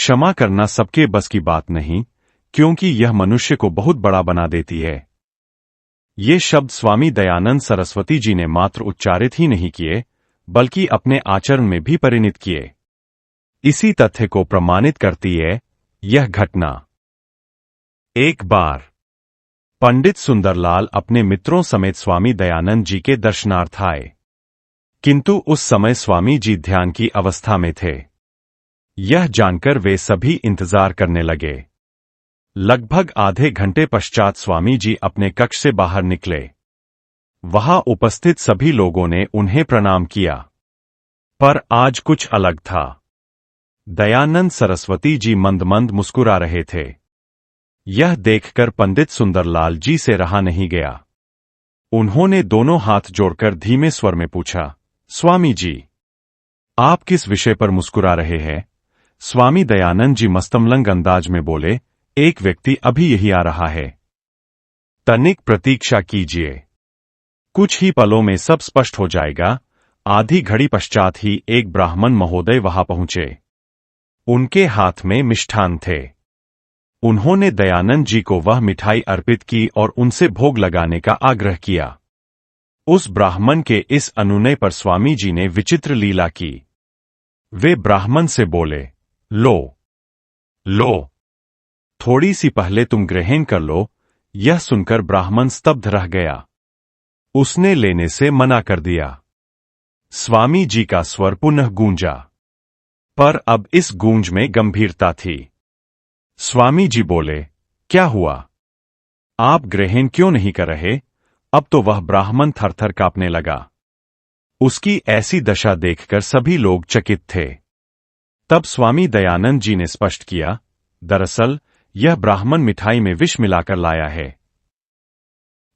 क्षमा करना सबके बस की बात नहीं, क्योंकि यह मनुष्य को बहुत बड़ा बना देती है। ये शब्द स्वामी दयानंद सरस्वती जी ने मात्र उच्चारित ही नहीं किए, बल्कि अपने आचरण में भी परिणत किए। इसी तथ्य को प्रमाणित करती है यह घटना। एक बार पंडित सुंदरलाल अपने मित्रों समेत स्वामी दयानंद जी के दर्शनार्थ आए, किंतु उस समय स्वामी जी ध्यान की अवस्था में थे। यह जानकर वे सभी इंतजार करने लगे। लगभग आधे घंटे पश्चात स्वामी जी अपने कक्ष से बाहर निकले। वहां उपस्थित सभी लोगों ने उन्हें प्रणाम किया, पर आज कुछ अलग था। दयानंद सरस्वती जी मंद मंद मुस्कुरा रहे थे। यह देखकर पंडित सुंदरलाल जी से रहा नहीं गया। उन्होंने दोनों हाथ जोड़कर धीमे स्वर में पूछा, स्वामी जी, आप किस विषय पर मुस्कुरा रहे हैं? स्वामी दयानंद जी मस्तमलंग अंदाज में बोले, एक व्यक्ति अभी यही आ रहा है, तनिक प्रतीक्षा कीजिए, कुछ ही पलों में सब स्पष्ट हो जाएगा। आधी घड़ी पश्चात ही एक ब्राह्मण महोदय वहां पहुंचे। उनके हाथ में मिष्ठान थे। उन्होंने दयानंद जी को वह मिठाई अर्पित की और उनसे भोग लगाने का आग्रह किया। उस ब्राह्मण के इस अनुनय पर स्वामी जी ने विचित्र लीला की। वे ब्राह्मण से बोले, लो लो, थोड़ी सी पहले तुम ग्रहण कर लो। यह सुनकर ब्राह्मण स्तब्ध रह गया। उसने लेने से मना कर दिया। स्वामी जी का स्वर पुनः गूंजा, पर अब इस गूंज में गंभीरता थी। स्वामी जी बोले, क्या हुआ? आप ग्रहण क्यों नहीं कर रहे? अब तो वह ब्राह्मण थरथर कांपने लगा। उसकी ऐसी दशा देखकर सभी लोग चकित थे। तब स्वामी दयानंद जी ने स्पष्ट किया, दरअसल यह ब्राह्मण मिठाई में विष मिलाकर लाया है।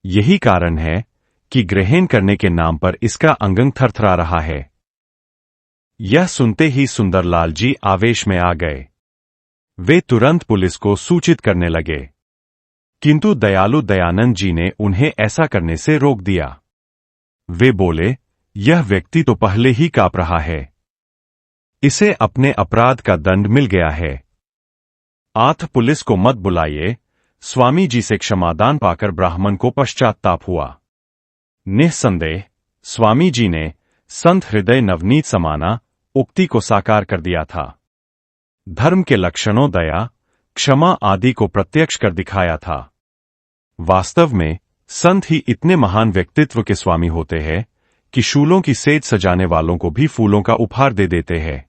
यही कारण है कि ग्रहण करने के नाम पर इसका अंग थरथरा रहा है। यह सुनते ही सुंदरलाल जी आवेश में आ गए। वे तुरंत पुलिस को सूचित करने लगे, किंतु दयालु दयानंद जी ने उन्हें ऐसा करने से रोक दिया। वे बोले, यह व्यक्ति तो पहले ही कांप रहा है, इसे अपने अपराध का दंड मिल गया है। आठ पुलिस को मत बुलाइए। स्वामी जी से क्षमादान पाकर ब्राह्मण को पश्चात्ताप हुआ। निस्संदेह स्वामी जी ने संत हृदय नवनीत समाना उक्ति को साकार कर दिया था। धर्म के लक्षणों दया, क्षमा आदि को प्रत्यक्ष कर दिखाया था। वास्तव में संत ही इतने महान व्यक्तित्व के स्वामी होते हैं कि शूलों की सेज सजाने वालों को भी फूलों का उपहार दे देते हैं।